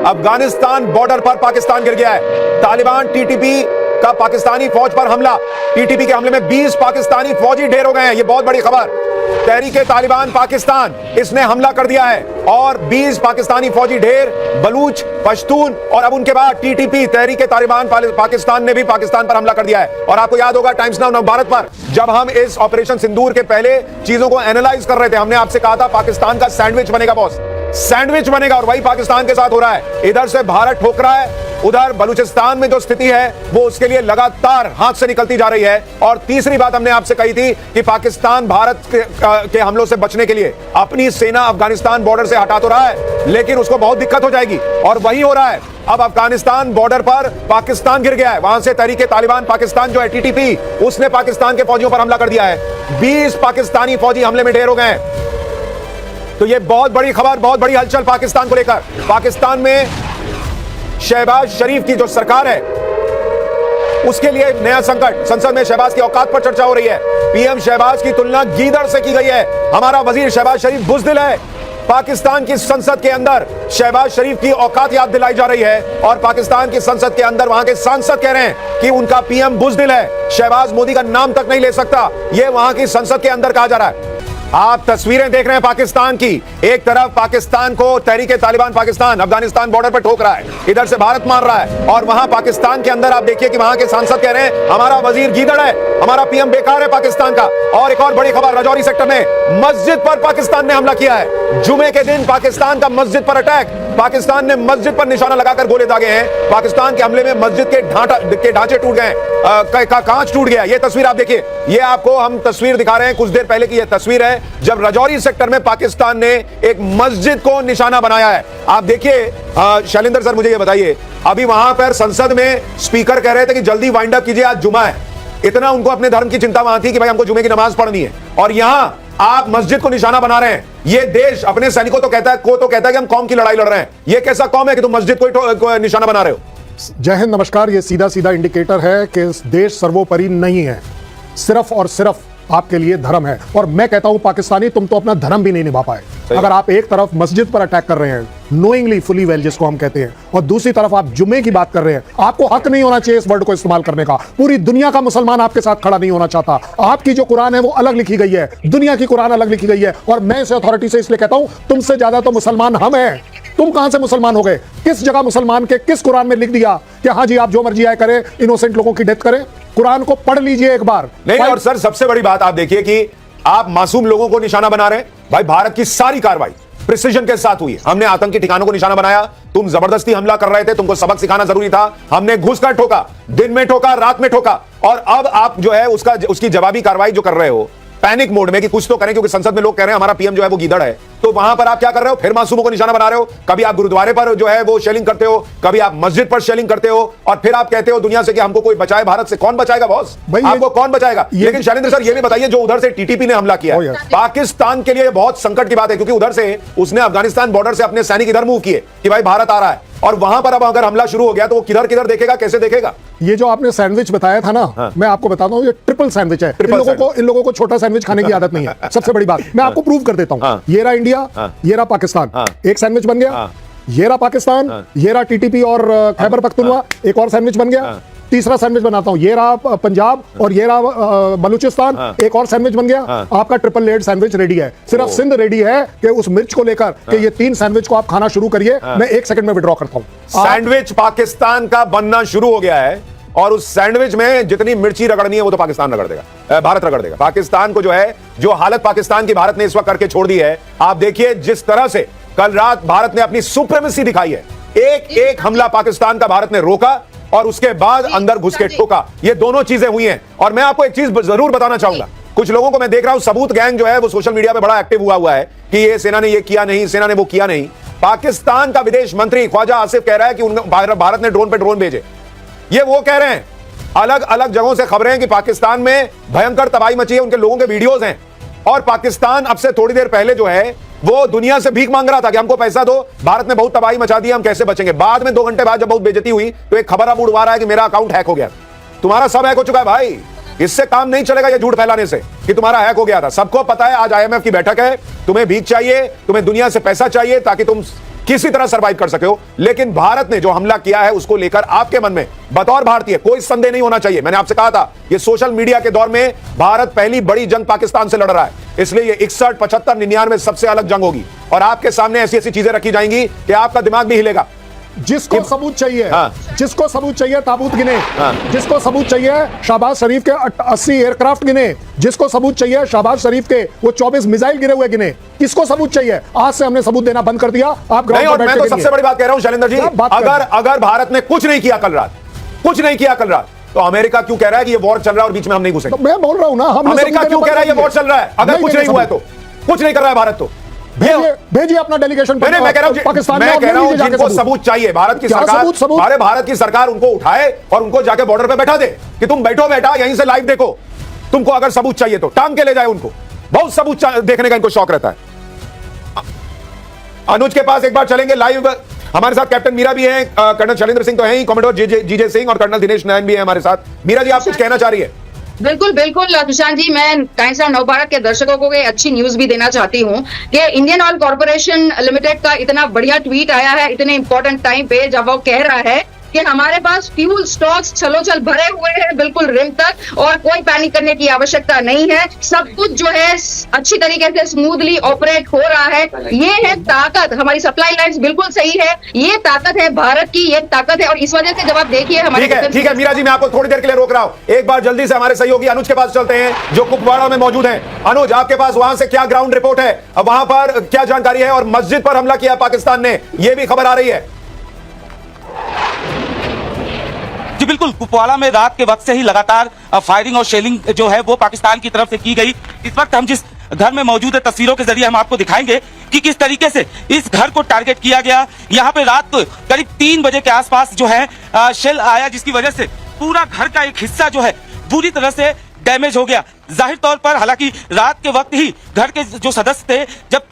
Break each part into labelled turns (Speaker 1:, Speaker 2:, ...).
Speaker 1: Afghanistan border पर पाकिस्तान गिर गया है। तालिबान टीटीपी का पाकिस्तानी फौज पर हमला। टीटीपी के हमले में 20 पाकिस्तानी फौजी ढेर हो गए हैं। यह बहुत बड़ी खबर। तहरीके तालिबान पाकिस्तान इसने हमला कर दिया है और 20 पाकिस्तानी फौजी ढेर, बलूच, पश्तून और अब उनके बाद टीटीपी तहरीके तालिबान पाकिस्तान ने भी पाकिस्तान पर हमला कर दिया है। और आपको याद होगा टाइम्स नाउ भारत पर जब हम इस ऑपरेशन सिंदूर के पहले चीजों को एनालाइज कर रहे थे, हमने आपसे कहा था पाकिस्तान का सैंडविच बनेगा बॉस, सैंडविच बनेगा। और वही पाकिस्तान के साथ हो रहा है। इधर से भारत ठोक रहा है, उधर बलूचिस्तान में जो स्थिति है वो उसके लिए लगातार हाथ से निकलती जा रही है। और तीसरी बात हमने आपसे कही थी कि पाकिस्तान भारत के हमलों से बचने के लिए अपनी सेना अफगानिस्तान बॉर्डर से हटा तो रहा है, लेकिन उसको बहुत दिक्कत हो जाएगी। और वही हो रहा है। अब अफगानिस्तान बॉर्डर पर पाकिस्तान गिर गया है। वहां से तहरीके तालिबान पाकिस्तान जो है टीटीपी, उसने पाकिस्तान के फौजियों पर हमला कर दिया है। 20 पाकिस्तानी फौजी हमले में ढेर हो गए हैं। तो यह बहुत बड़ी खबर, बहुत बड़ी हलचल पाकिस्तान को लेकर। पाकिस्तान में शहबाज शरीफ की जो सरकार है उसके लिए नया संकट। संसद में शहबाज की औकात पर चर्चा हो रही है। पीएम शहबाज की तुलना गीदड़ से की गई है। हमारा वजीर शहबाज शरीफ बुज़दिल है। पाकिस्तान की संसद के अंदर शहबाज शरीफ की औकात याद दिलाई जा रही है और पाकिस्तान की संसद के अंदर वहां के सांसद कह रहे हैं कि उनका पीएम बुज़दिल है, शहबाज मोदी का नाम तक नहीं ले सकता। यह वहां की संसद के अंदर कहा जा रहा है। आप तस्वीरें देख रहे हैं पाकिस्तान की। एक तरफ पाकिस्तान को तहरीके तालिबान पाकिस्तान अफगानिस्तान बॉर्डर पर ठोक रहा है, इधर से भारत मार रहा है। और वहां पाकिस्तान के अंदर आप देखिए कि वहां के सांसद कह रहे हैं हमारा वजीर गीदड़ है, हमारा पीएम बेकार है पाकिस्तान का। और एक और बड़ी खबर, राजौरी सेक्टर में मस्जिद पर पाकिस्तान ने हमला किया है। जुमे के दिन पाकिस्तान का मस्जिद पर अटैक। पाकिस्तान ने मस्जिद पर निशाना लगाकर गोले दागे हैं। पाकिस्तान के हमले में मस्जिद के ढांचे टूट गए, कांच टूट गया। ये तस्वीर आप देखिए। ये आपको हम तस्वीर दिखा रहे हैं कुछ देर पहले की। यह तस्वीर है जब राजौरी सेक्टर में पाकिस्तान ने एक मस्जिद को निशाना बनाया है। आप देखिए शैलेंद्र सर, मुझे ये बताइए, अभी वहां पर संसद में स्पीकर कह रहे थे कि जल्दी वाइंड अप कीजिए, आज जुमा है। इतना उनको अपने धर्म की चिंता वहां थी कि भाई हमको जुमे की नमाज पढ़नी है, और यहां आप मस्जिद को निशाना बना रहे हैं। ये देश अपने सैनिकों तो कहता है कि हम कौम की लड़ाई लड़ रहे हैं। ये कैसा कौम है कि तुम मस्जिद को निशाना बना रहे हो?
Speaker 2: जय हिंद, नमस्कार। ये सीधा सीधा इंडिकेटर है कि देश सर्वोपरि नहीं है, सिर्फ और सिर्फ आपके लिए धर्म है। और मैं कहता हूं पाकिस्तानी, तुम तो अपना धर्म भी नहीं निभा पाए। अगर आप एक तरफ मस्जिद पर अटैक कर रहे हैं, नोइंगली फुली वेल जिसको हम कहते हैं, और दूसरी तरफ आप जुमे की बात कर रहे हैं, आपको हक नहीं होना चाहिए इस वर्ड को इस्तेमाल करने का। पूरी दुनिया का मुसलमान आपके साथ खड़ा नहीं होना चाहता। आपकी जो कुरान है वो अलग लिखी गई है, दुनिया की कुरान अलग लिखी गई है। और मैं इसे अथॉरिटी से इसलिए कहता हूं, तुमसे ज्यादा तो मुसलमान हम हैं। तुम कहां से मुसलमान हो गए? किस जगह मुसलमान के किस कुरान में लिख दिया कि हाँ जी आप जो मर्जी आए करें, इनोसेंट लोगों की डेथ करें? कुरान को पढ़ लीजिए एक बार।
Speaker 1: नहीं, और सर सबसे बड़ी बात आप देखिए कि आप मासूम लोगों को निशाना बना रहे हैं। भाई भारत की सारी कार्रवाई प्रिसिजन के साथ हुई है। हमने आतंकी ठिकानों को निशाना बनाया, तुम जबरदस्ती हमला कर रहे थे, तुमको सबक सिखाना जरूरी था। हमने घुसकर ठोका, दिन में ठोका, रात में ठोका। और अब आप जो है उसकी जवाबी कार्रवाई जो कर रहे हो पैनिक मोड में कि कुछ तो करें, क्योंकि संसद में लोग कह रहे हैं हमारा पीएम जो है वो गीदड़ है। तो वहां पर आप क्या कर रहे हो? फिर मासूमों को निशाना बना रहे हो। कभी आप गुरुद्वारे पर जो है वो शेलिंग करते हो, कभी आप मस्जिद पर शेलिंग करते हो, और फिर आप कहते हो दुनिया से कि हमको कोई बचाए भारत से। कौन बचाएगा बॉस? आपको कौन बचाएगा? लेकिन शैलेंद्र सर ये भी बताइए, जो उधर से टीटीपी ने हमला किया पाकिस्तान के लिए बहुत संकट की बात है, क्योंकि उधर से उसने अफगानिस्तान बॉर्डर से अपने सैनिक इधर मूव किए कि भाई भारत आ रहा है। और वहां पर अब अगर हमला शुरू हो गया तो वो किधर किधर देखेगा, कैसे देखेगा?
Speaker 2: ये जो आपने सैंडविच बताया था ना, मैं आपको बताता हूं, ये ट्रिपल सैंडविच है। इन लोगों को छोटा सैंडविच खाने की आदत नहीं है। सबसे बड़ी बात मैं आपको प्रूव कर देता हूं। ये रहा इंडिया, ये रहा पाकिस्तान, एक सैंडविच बन गया। ये रहा पाकिस्तान, ये रहा टीटीपी और खैबर पख्तूनख्वा, एक और सैंडविच बन गया। तीसरा सैंडविच बनाता हूं, ये रहा पंजाब और ये रहा बलूचिस्तान, एक और सैंडविच बन गया। आपका ट्रिपल लेयर्ड सैंडविच रेडी है। सिर्फ सिंध रेडी है कि उस मिर्च को लेकर कि ये 3 सैंडविच को आप खाना शुरू करिए। मैं 1 सेकंड में विड्रॉ करता हूं।
Speaker 1: सैंडविच पाकिस्तान का बनना शुरू हो गया है, और उस सैंडविच में जितनी मिर्ची रगड़नी है वो तो पाकिस्तान रगड़ देगा, भारत रगड़ देगा। पाकिस्तान को जो है, जो हालत पाकिस्तान की भारत ने इस वक्त करके छोड़ दी है, आप देखिए जिस तरह से कल रात भारत ने अपनी सुप्रीमेसी दिखाई है। एक हमला पाकिस्तान का भारत ने रोका और उसके बाद अंदर घुस के ठोका। ये दोनों चीजें हुई हैं। और मैं आपको एक चीज जरूर बताना चाहूंगा, कुछ लोगों को मैं देख रहा हूं, सबूत गैंग जो है वो सोशल मीडिया पे बड़ा एक्टिव हुआ है कि ये सेना ने ये किया नहीं, सेना ने वो किया नहीं। पाकिस्तान का विदेश मंत्री ख्वाजा आसिफ कह रहा है कि भारत ने ड्रोन पे ड्रोन भेजे। ये वो कह रहे हैं। अलग अलग जगहों से खबरें हैं कि पाकिस्तान में भयंकर तबाही मची है, उनके लोगों के वीडियोस हैं। और पाकिस्तान अब से थोड़ी देर पहले जो है वो दुनिया से भीख मांग रहा था कि हमको पैसा दो, भारत ने बहुत तबाही मचा दी, हम कैसे बचेंगे। बाद में 2 घंटे बाद जब बहुत बेइज्जती हुई तो एक खबर अब उड़वा रहा है कि मेरा अकाउंट हैक हो गया। तुम्हारा सब हैक हो चुका है भाई, इससे काम नहीं चलेगा ये झूठ फैलाने से कि तुम्हारा हैक हो गया था। सबको पता है आज IMF की बैठक है, तुम्हें भीख चाहिए, तुम्हें दुनिया से पैसा चाहिए ताकि तुम किसी तरह सरवाइव कर सके हो। लेकिन भारत ने जो हमला किया है उसको लेकर आपके मन में बतौर भारतीय कोई संदेह नहीं होना चाहिए। मैंने आपसे कहा था ये सोशल मीडिया के दौर में भारत पहली बड़ी जंग पाकिस्तान से लड़ रहा है, इसलिए ये 61, 75, 99 सबसे अलग जंग होगी और आपके सामने ऐसी ऐसी चीजें रखी जाएंगी कि आपका दिमाग भी हिलेगा।
Speaker 2: जिसको सबूत चाहिए,
Speaker 1: हाँ।
Speaker 2: जिसको सबूत चाहिए ताबूत गिने,
Speaker 1: हाँ।
Speaker 2: जिसको सबूत चाहिए शहबाज शरीफ के 80 एयरक्राफ्ट गिने, जिसको सबूत चाहिए शहबाज शरीफ के वो 24 मिसाइल गिरे हुए गिने, किसको सबूत चाहिए? आज से हमने सबूत देना बंद कर दिया। आप
Speaker 1: नहीं, और मैं तो सबसे बड़ी बात कह रहा हूं शैलेंद्र जी, अगर भारत ने कुछ नहीं किया कल रात, कुछ नहीं किया कल रात, तो अमेरिका क्यों कह रहा है कि ये वॉर चल रहा है और बीच में हम नहीं घुसेंगे?
Speaker 2: तो मैं बोल रहा हूं ना, हम
Speaker 1: अमेरिका क्यों कह रहा है ये वॉर चल रहा है? अगर कुछ नहीं हुआ है तो कुछ नहीं कर रहा है भारत, तो
Speaker 2: भेजिए अपना डेलीगेशन।
Speaker 1: मैं कह रहा हूं पाकिस्तान में, मैं कह रहा हूं जिनको सबूत चाहिए, भारत की सरकार, हमारे भारत की सरकार उनको उठाए और उनको जाके बॉर्डर पे बैठा दे कि तुम बैठो बेटा यहीं से लाइव देखो। तुमको अगर सबूत चाहिए तो टांग के ले जाए उनको, बहुत सबूत देखने का इनको शौक रहता है। अनुज के पास एक बार चलेंगे लाइव, हमारे साथ कैप्टन मीरा भी हैं, कर्नल शैलेंद्र सिंह तो हैं ही, कमांडर जीजे सिंह और कर्नल दिनेश नयन भी हैं हमारे साथ। मीरा जी आप कुछ कहना चाह रही है?
Speaker 3: बिल्कुल बिल्कुल तुषार जी, मैं टाइम्स ऑफ नवभारत के दर्शकों को एक अच्छी न्यूज भी देना चाहती हूँ कि इंडियन ऑयल कॉर्पोरेशन लिमिटेड का इतना बढ़िया ट्वीट आया है इतने इंपॉर्टेंट टाइम पे, जब वो कह रहा है कि हमारे पास फ्यूल स्टॉक्स छलोछल भरे हुए हैं बिल्कुल रिम तक और कोई पैनिक करने की आवश्यकता नहीं है। सब कुछ जो है अच्छी तरीके से स्मूथली ऑपरेट हो रहा है। ये है ताकत, हमारी सप्लाई लाइन्स बिल्कुल सही है, ये ताकत है भारत की, ये ताकत है। और इस वजह से जब आप देखिए हमारे
Speaker 1: ठीक है मीरा जी, मैं आपको थोड़ी देर के लिए रोक रहा हूं, एक बार जल्दी से हमारे सहयोगी अनुज के पास चलते हैं जो कुपवाड़ा में मौजूद है। अनुज आपके पास वहां से क्या ग्राउंड रिपोर्ट है, वहां पर क्या जानकारी है, और मस्जिद पर हमला किया पाकिस्तान ने, यह भी खबर आ रही है।
Speaker 4: जी बिल्कुल, कुपवाड़ा में रात के वक्त से ही लगातार फायरिंग और शेलिंग जो है वो पाकिस्तान की तरफ से की गई। इस वक्त हम जिस घर में मौजूद है तस्वीरों के जरिए हम आपको दिखाएंगे कि किस तरीके से इस घर को टारगेट किया गया। यहाँ पे रात करीब 3 बजे के आसपास जो है शेल आया, जिसकी वजह से पूरा घर का एक हिस्सा जो है बुरी तरह से डैमेज हो गया। जाहिर तौर पर हालांकि रात के वक्त ही घर के जो सदस्य थे, जब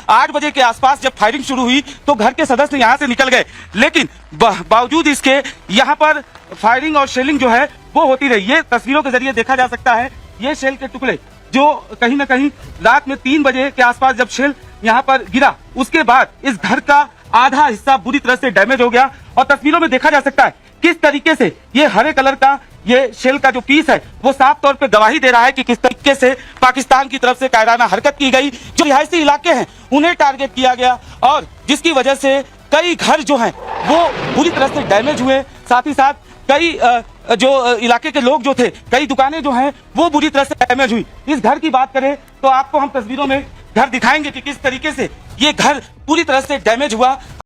Speaker 4: 8 बजे के आसपास जब फायरिंग शुरू हुई तो घर के सदस्य यहाँ से निकल गए, लेकिन बावजूद इसके यहाँ पर फायरिंग और शेलिंग जो है वो होती रही। ये तस्वीरों के जरिए देखा जा सकता है, ये शेल के टुकड़े जो कहीं ना कहीं रात में 3 बजे के आसपास जब शेल यहाँ पर गिरा, उसके बाद इस घर का आधा हिस्सा बुरी तरह से डैमेज हो गया। और तस्वीरों में देखा जा सकता है किस तरीके से ये हरे कलर का ये शेल का जो पीस है वो साफ तौर पे गवाही दे रहा है कि किस तरीके से पाकिस्तान की तरफ से कायराना हरकत की गई। जो रिहायशी इलाके हैं उन्हें टारगेट किया गया और जिसकी वजह से कई घर जो हैं वो बुरी तरह से डैमेज हुए। साथ ही साथ कई जो इलाके के लोग जो थे, कई दुकानें जो हैं वो बुरी तरह से डैमेज हुई। इस घर की बात करें तो आपको हम तस्वीरों में घर दिखाएंगे कि किस तरीके से ये घर पूरी तरह से डैमेज हुआ।